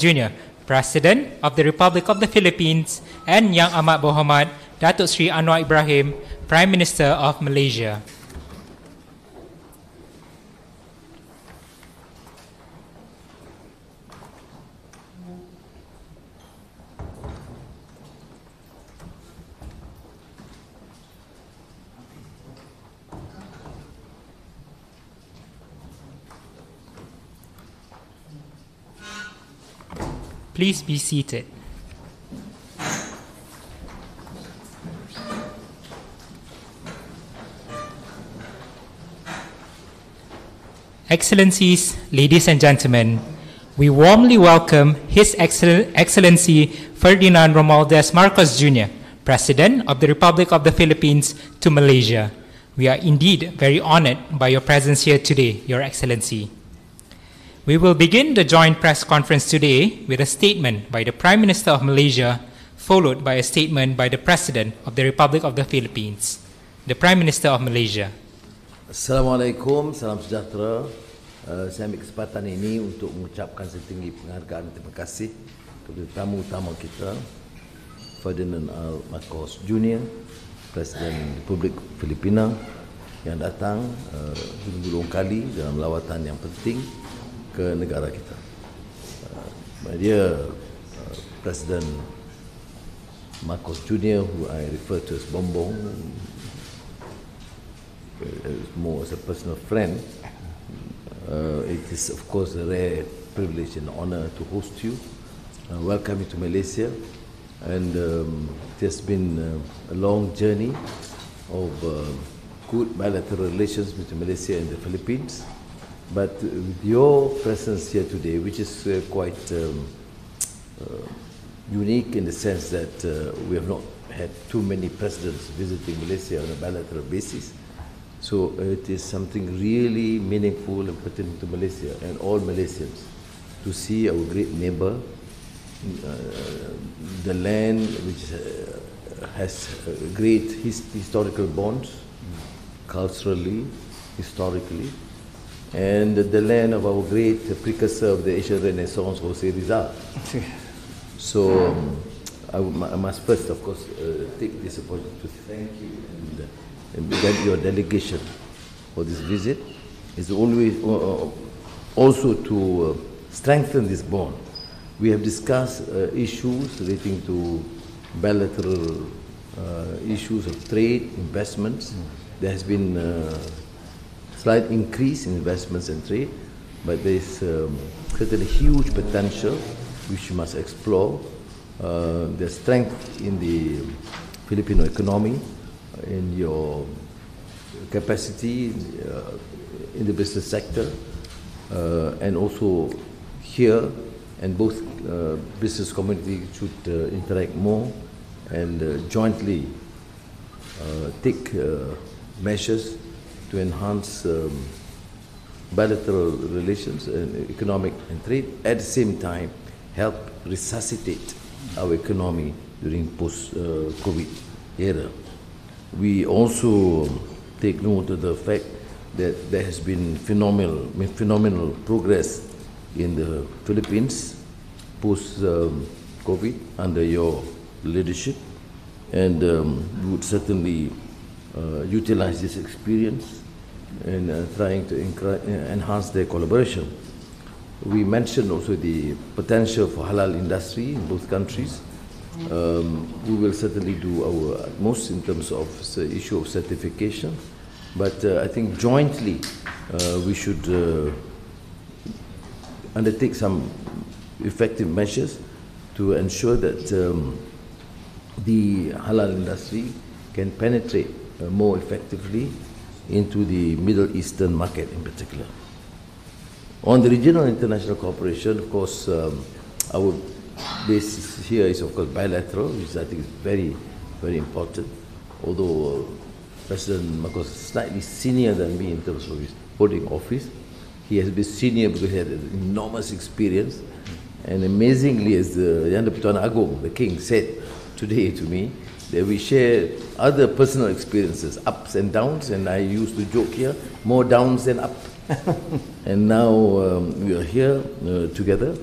Jr., President of the Republic of the Philippines, and Yang Amat Berhormat Datuk Seri Anwar Ibrahim, Prime Minister of Malaysia. Please be seated. Excellencies, ladies and gentlemen, we warmly welcome His Excellency Ferdinand Romualdez Marcos Jr., President of the Republic of the Philippines, to Malaysia. We are indeed very honored by your presence here today, Your Excellency. We will begin the joint press conference today with a statement by the Prime Minister of Malaysia, followed by a statement by the President of the Republic of the Philippines. The Prime Minister of Malaysia. Assalamualaikum, salam sejahtera. Saya ambil kesempatan ini untuk mengucapkan setinggi penghargaan dan terima kasih kepada tamu utama kita, Ferdinand Marcos Jr., Presiden Republik Filipina, yang datang berulang kali dalam lawatan yang penting ke negara kita. Dia Presiden Marcos Jr., who I refer to as Bombong, more as a personal friend. It is of course a rare privilege and honor to host you, welcome you to Malaysia, and it has been a long journey of good bilateral relations between Malaysia and the Philippines. But with your presence here today, which is quite unique in the sense that we have not had too many presidents visiting Malaysia on a bilateral basis. So it is something really meaningful and pertinent to Malaysia and all Malaysians to see our great neighbor, the land which has great historical bonds, culturally, historically, and the land of our great precursor of the Asian Renaissance, Jose Rizal. So I must first, of course, take this opportunity to thank you and your delegation for this visit. Is always also to strengthen this bond. We have discussed issues relating to bilateral issues of trade, investments. There has been slight increase in investments and trade, but there is certainly huge potential which you must explore. The strength in the Filipino economy, in your capacity in the business sector, and also here, and both business community should interact more and jointly take measures to enhance bilateral relations and economic and trade, at the same time help resuscitate our economy during post-COVID era. We also take note of the fact that there has been phenomenal progress in the Philippines post-COVID under your leadership, and we would certainly utilize this experience in trying to enhance their collaboration. We mentioned also the potential for halal industry in both countries. We will certainly do our utmost in terms of the issue of certification, but I think jointly we should undertake some effective measures to ensure that the halal industry can penetrate more effectively into the Middle Eastern market in particular. On the regional and international cooperation, of course, our basis here is of course bilateral, which I think is very, very important. Although President Marcos is slightly senior than me in terms of his holding office, he has been senior because he had an enormous experience. And amazingly, as the Yang di-Pertuan Agong, the king, said today to me, that we share other personal experiences, ups and downs, and I used to joke here, more downs than up. And now we are here together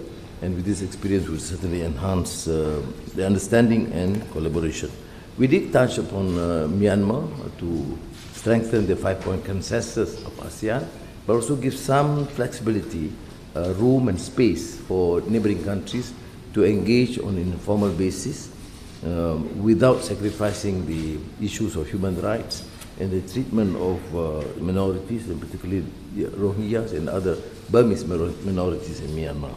and with this experience will certainly enhance the understanding and collaboration. We did touch upon Myanmar to strengthen the 5-point consensus of ASEAN, but also give some flexibility, room and space for neighboring countries to engage on an informal basis without sacrificing the issues of human rights and the treatment of minorities, and particularly Rohingyas and other Burmese minorities in Myanmar.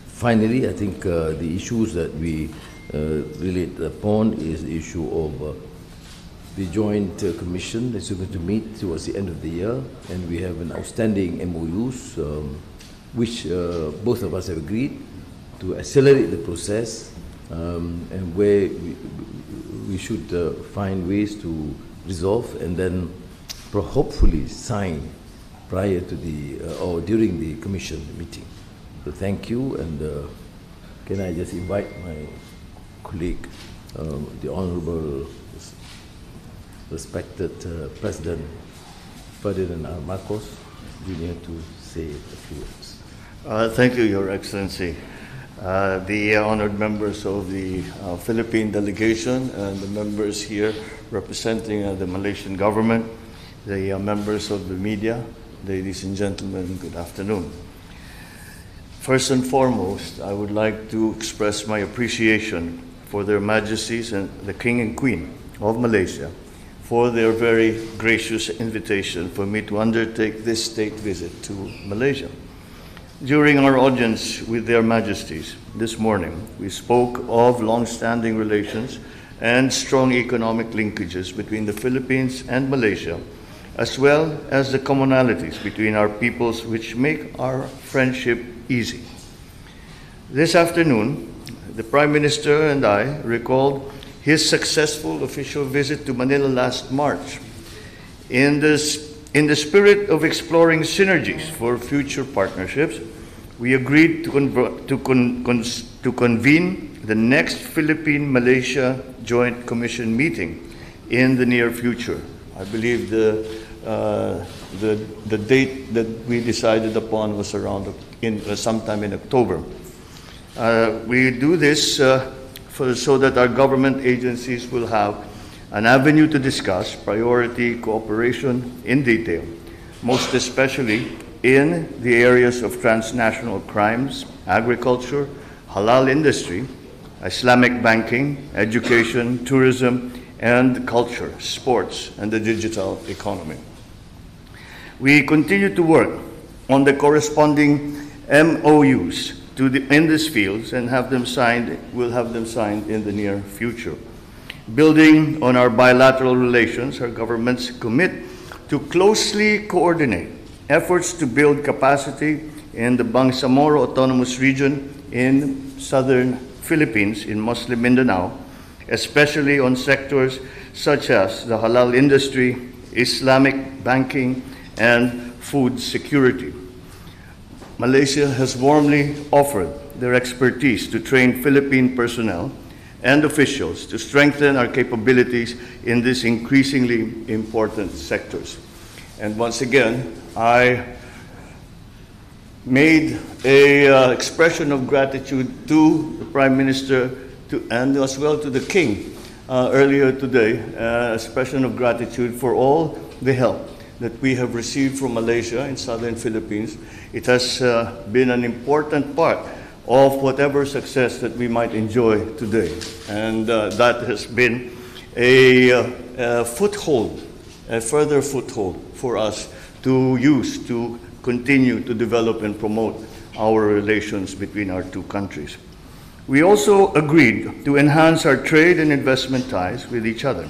Finally, I think the issues that we relate upon is the issue of the Joint Commission that's going to meet towards the end of the year, and we have an outstanding MOUs, which both of us have agreed to accelerate the process, and where we should find ways to resolve and then hopefully sign prior to the or during the Commission meeting. So thank you, and can I just invite my colleague, the Honorable respected President Ferdinand R. Marcos Jr. to say a few words. Thank you, Your Excellency. The honored members of the Philippine delegation and the members here representing the Malaysian government, the members of the media, ladies and gentlemen, good afternoon. First and foremost, I would like to express my appreciation for Their Majesties and the King and Queen of Malaysia for their very gracious invitation for me to undertake this state visit to Malaysia. During our audience with Their Majesties this morning, we spoke of long-standing relations and strong economic linkages between the Philippines and Malaysia, as well as the commonalities between our peoples which make our friendship easy. This afternoon, the Prime Minister and I recalled his successful official visit to Manila last March. In the spirit of exploring synergies for future partnerships, we agreed to convene the next Philippine-Malaysia Joint Commission meeting in the near future. I believe the date that we decided upon was around sometime in October. We do this so that our government agencies will have an avenue to discuss priority cooperation in detail, most especially in the areas of transnational crimes, agriculture, halal industry, Islamic banking, education, tourism, and culture, sports, and the digital economy. We continue to work on the corresponding MOUs in these fields and will have them signed in the near future. Building on our bilateral relations, our governments commit to closely coordinate efforts to build capacity in the Bangsamoro Autonomous Region in southern Philippines in Muslim Mindanao, especially on sectors such as the halal industry, Islamic banking, and food security. Malaysia has warmly offered their expertise to train Philippine personnel and officials to strengthen our capabilities in these increasingly important sectors. And once again, I made an expression of gratitude to the Prime Minister and as well to the King earlier today, expression of gratitude for all the help that we have received from Malaysia in southern Philippines. It has been an important part of whatever success that we might enjoy today. And that has been a foothold, a further foothold for us to use to continue to develop and promote our relations between our two countries. We also agreed to enhance our trade and investment ties with each other.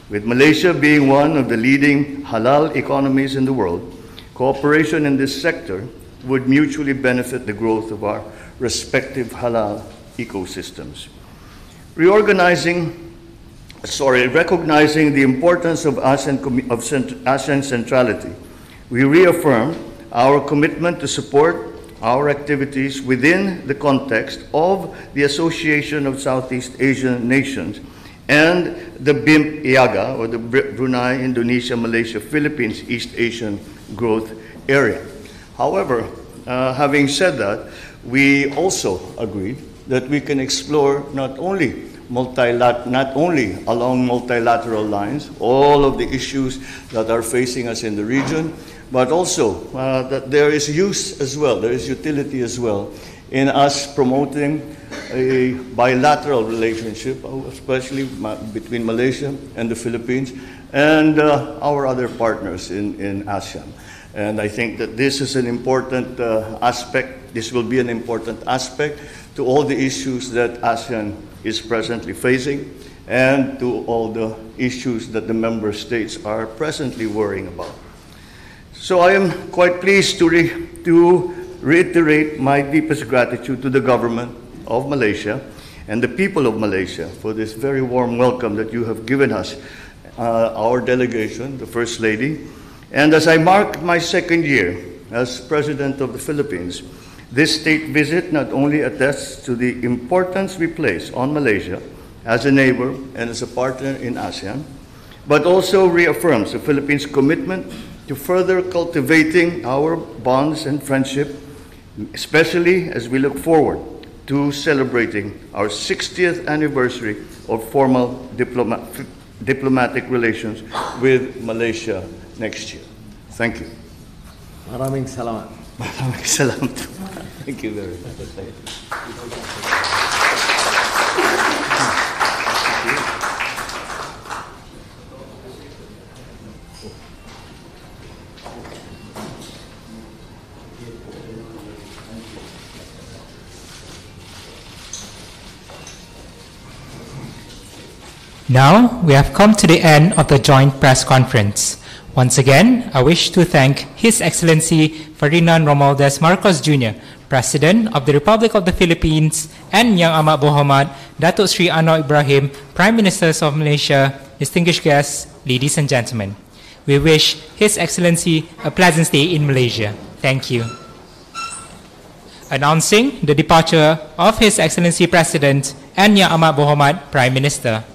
With Malaysia being one of the leading halal economies in the world, cooperation in this sector would mutually benefit the growth of our respective halal ecosystems. Recognizing the importance of ASEAN centrality, we reaffirm our commitment to support our activities within the context of the Association of Southeast Asian Nations and the BIMP-IAGA, or the Brunei, Indonesia, Malaysia, Philippines, East Asian Growth Area. However, having said that, we also agreed that we can explore not only along multilateral lines, all of the issues that are facing us in the region, but also that there is use as well, there is utility as well in us promoting a bilateral relationship, especially between Malaysia and the Philippines and our other partners in ASEAN. And I think that this is an important aspect, this will be an important aspect to all the issues that ASEAN is presently facing and to all the issues that the member states are presently worrying about. So I am quite pleased to reiterate my deepest gratitude to the government of Malaysia and the people of Malaysia for this very warm welcome that you have given us, our delegation, the First Lady. And as I mark my second year as President of the Philippines, this state visit not only attests to the importance we place on Malaysia as a neighbor and as a partner in ASEAN, but also reaffirms the Philippines' commitment to further cultivating our bonds and friendship, especially as we look forward to celebrating our 60th anniversary of formal diplomatic relations with Malaysia next year. Thank you. Maraming salamat. Maraming salamat. Thank you very much. Now, we have come to the end of the joint press conference. Once again, I wish to thank His Excellency Ferdinand Romualdez Marcos Jr., President of the Republic of the Philippines, and Yang Amat Berhormat Datuk Sri Anwar Ibrahim, Prime Minister of Malaysia, distinguished guests, ladies and gentlemen. We wish His Excellency a pleasant stay in Malaysia. Thank you. Announcing the departure of His Excellency President and Yang Amat Berhormat Prime Minister.